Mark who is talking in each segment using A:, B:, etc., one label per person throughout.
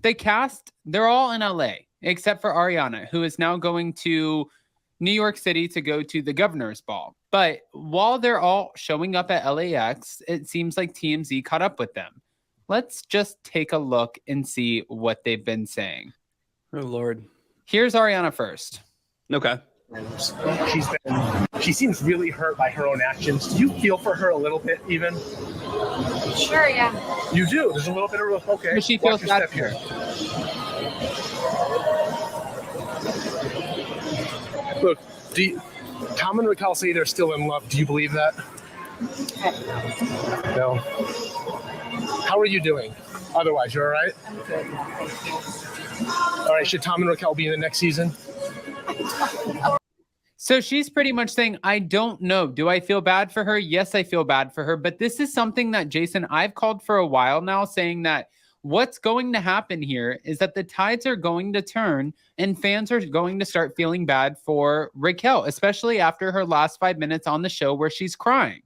A: the cast, they're all in LA, except for Ariana, who is now going to New York City to go to the governor's ball. But while they're all showing up at LAX, it seems like TMZ caught up with them. Let's just take a look and see what they've been saying.
B: Oh, Lord.
A: Here's Ariana first.
B: Okay.
C: She seems really hurt by her own actions. Do you feel for her a little bit, even?
D: Sure, yeah.
C: You do? There's a little bit of, okay.
A: But she feels bad
C: here. Look, Tom and Raquel say they're still in love. Do you believe that? No. How are you doing? Otherwise, you're all right?
D: I'm good.
C: All right, should Tom and Raquel be in the next season?
A: So she's pretty much saying, I don't know. Do I feel bad for her? Yes, I feel bad for her. But this is something that, Jason, I've called for a while now, saying that what's going to happen here is that the tides are going to turn and fans are going to start feeling bad for Raquel, especially after her last 5 minutes on the show where she's crying.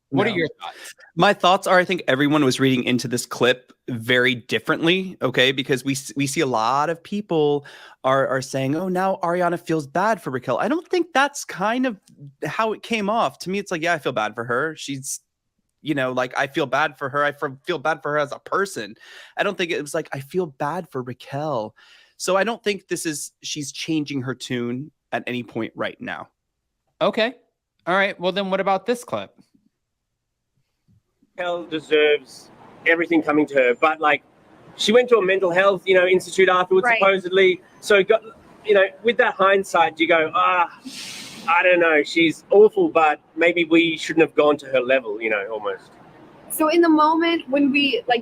A: What are your thoughts?
B: My thoughts are, I think everyone was reading into this clip very differently, okay? Because we see a lot of people are saying, oh, now Ariana feels bad for Raquel. I don't think that's kind of how it came off. To me, it's like, yeah, I feel bad for her. She's, like, I feel bad for her. I feel bad for her as a person. I don't think it was like, I feel bad for Raquel. So I don't think she's changing her tune at any point right now.
A: Okay. All right. Well, then what about this clip?
E: Raquel deserves everything coming to her, but like she went to a mental health, institute afterwards, right, supposedly. So, with that hindsight, you go, I don't know, she's awful, but maybe we shouldn't have gone to her level, almost.
D: So in the moment when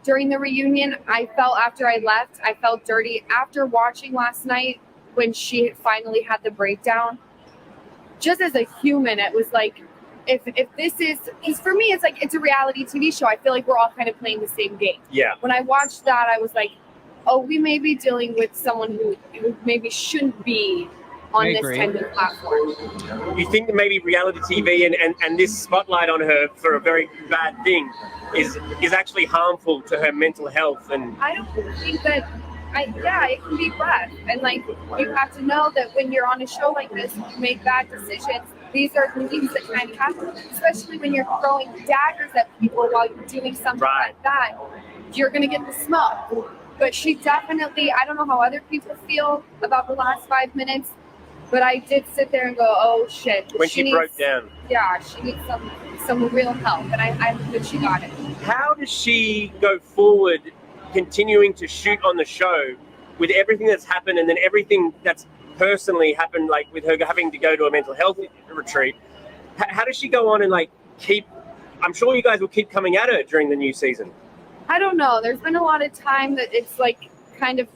D: during the reunion, I felt after I left, I felt dirty. After watching last night, when she finally had the breakdown, just as a human, it was like, if this is, because for me, it's like, it's a reality TV show. I feel like we're all kind of playing the same game.
E: Yeah.
D: When I watched that, I was like, oh, we may be dealing with someone who maybe shouldn't be on this kind of platform.
E: You think that maybe reality TV and this spotlight on her for a very bad thing is actually harmful to her mental health? And
D: I don't think that, it can be rough. And you have to know that when you're on a show like this, you make bad decisions. These are things that kind of happen, especially when you're throwing daggers at people while you're doing something like that. You're going to get the smoke. But she definitely, I don't know how other people feel about the last 5 minutes, but I did sit there and go, oh shit.
E: When she broke down.
D: Yeah, she needs some real help, and I hope that she got it.
E: How does she go forward, continuing to shoot on the show with everything that's happened and then everything that's personally happened, like with her having to go to a mental health retreat? How does she go on and keep, I'm sure you guys will keep coming at her during the new season.
D: I don't know. There's been a lot of time that it's kind of,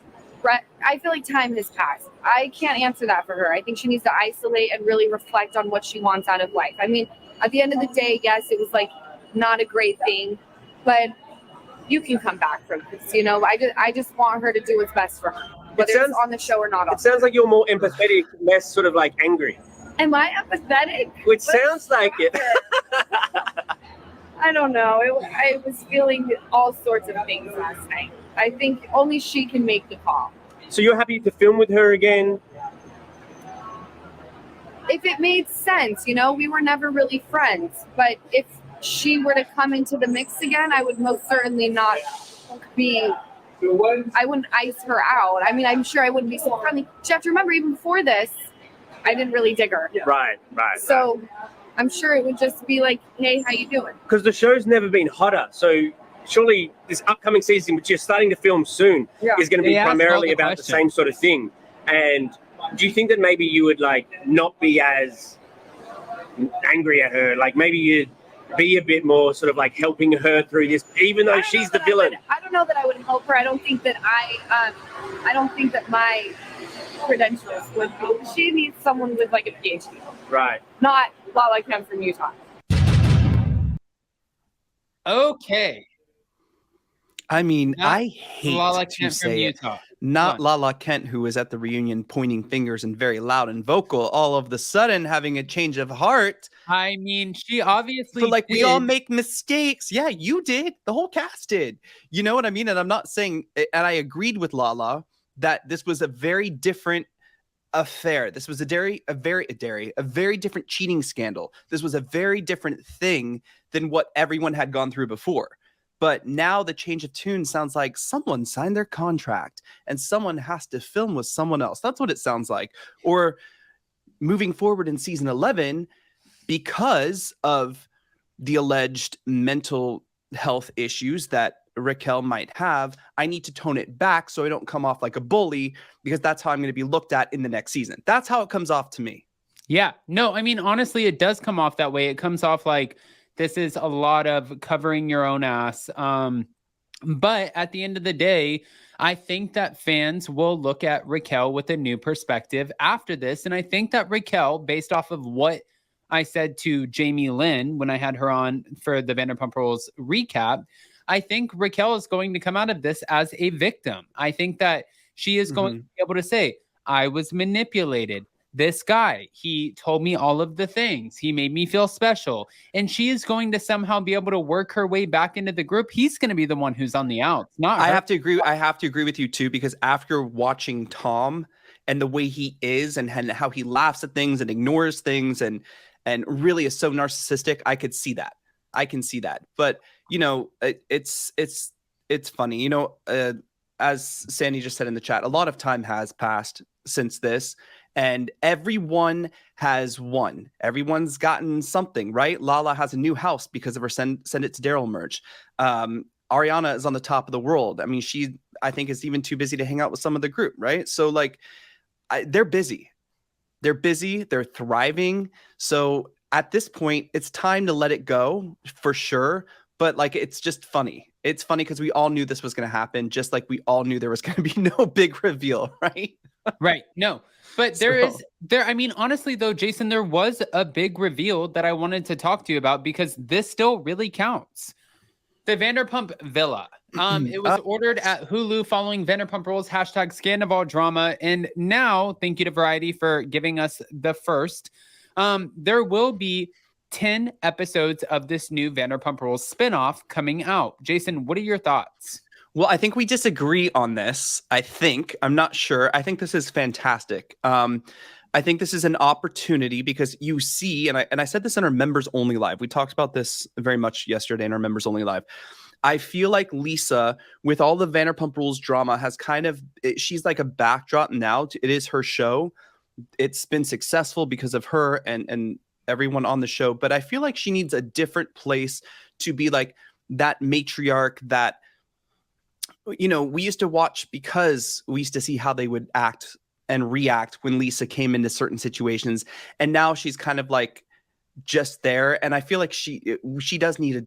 D: I feel like time has passed. I can't answer that for her. I think she needs to isolate and really reflect on what she wants out of life. I mean, at the end of the day, yes, it was not a great thing, but you can come back from this, I just want her to do what's best for her, whether it's on the show or not.
E: It sounds like you're more empathetic, less sort of angry.
D: Am I empathetic?
E: Which sounds like it.
D: I don't know. I was feeling all sorts of things last night. I think only she can make the call.
E: So you're happy to film with her again?
D: If it made sense, we were never really friends. But if she were to come into the mix again, I would most certainly not be, I wouldn't ice her out. I mean, I'm sure I wouldn't be so friendly. You have to remember, even before this, I didn't really dig her.
E: Right.
D: So I'm sure it would just be like, hey, how you doing?
E: Because the show's never been hotter. So surely this upcoming season, which you're starting to film soon, is going to be primarily about the same sort of thing. And do you think that maybe you would not be as angry at her? Maybe you'd be a bit more sort of helping her through this, even though she's the villain.
D: I don't know that I would help her. I don't think that I don't think that my credentials would be. She needs someone with a PhD.
E: Right.
D: Not Lala come from Utah.
A: Okay.
B: I mean,
A: Not
B: I hate
A: Lala
B: to
A: Kent from
B: say it.
A: Utah.
B: Not Lala Kent, who was at the reunion pointing fingers and very loud and vocal, all of the sudden having a change of heart.
A: I mean, she obviously
B: But like,
A: did.
B: we all make mistakes. Yeah, you did. The whole cast did. You know what I mean? And I'm not saying, and I agreed with Lala that this was a very different affair. This was a very different cheating scandal. This was a very different thing than what everyone had gone through before. But now the change of tune sounds like someone signed their contract and someone has to film with someone else. That's what it sounds like. Or moving forward in season 11, because of the alleged mental health issues that Raquel might have, I need to tone it back so I don't come off like a bully, because that's how I'm going to be looked at in the next season. That's how it comes off to me.
A: Yeah, no, I mean, honestly, it does come off that way. It comes off like this is a lot of covering your own ass. But at the end of the day, I think that fans will look at Raquel with a new perspective after this. And I think that Raquel, based off of what I said to Jamie Lynn when I had her on for the Vanderpump Rules recap, I think Raquel is going to come out of this as a victim. I think that she is going to be able to say, I was manipulated. This guy, he told me all of the things. He made me feel special. And she is going to somehow be able to work her way back into the group. He's going to be the one who's on the outs, not her.
B: I have to agree with you too, because after watching Tom and the way he is and how he laughs at things and ignores things and really is so narcissistic, I could see that. I can see that. But, you know, it's funny. You know, as Sandy just said in the chat, a lot of time has passed since this. And everyone has won. Everyone's gotten something, right? Lala has a new house because of her Send It to Daryl merch. Ariana is on the top of the world. I mean, I think is even too busy to hang out with some of the group, right? So like, they're busy. They're busy. They're thriving. So at this point, it's time to let it go for sure. But like, it's just funny. It's funny because we all knew this was going to happen, just like we all knew there was going to be no big reveal, right?
A: Right. No, but I mean, honestly, though, Jason, there was a big reveal that I wanted to talk to you about because this still really counts. The Vanderpump Villa. It was ordered at Hulu following Vanderpump Rules #Scandival drama. And now, thank you to Variety for giving us the first. There will be 10 episodes of this new Vanderpump Rules spinoff coming out. Jason, what are your thoughts?
B: Well, I think we disagree on this. I'm not sure. I think this is fantastic. I think this is an opportunity because you see, and I said this in our members only live. We talked about this very much yesterday in our members only live. I feel like Lisa, with all the Vanderpump Rules drama, has she's like a backdrop now. It is her show. It's been successful because of her and everyone on the show. But I feel like she needs a different place to be like that matriarch that, you know, we used to watch because we used to see how they would act and react when Lisa came into certain situations. And now she's kind of like just there. And I feel like she does need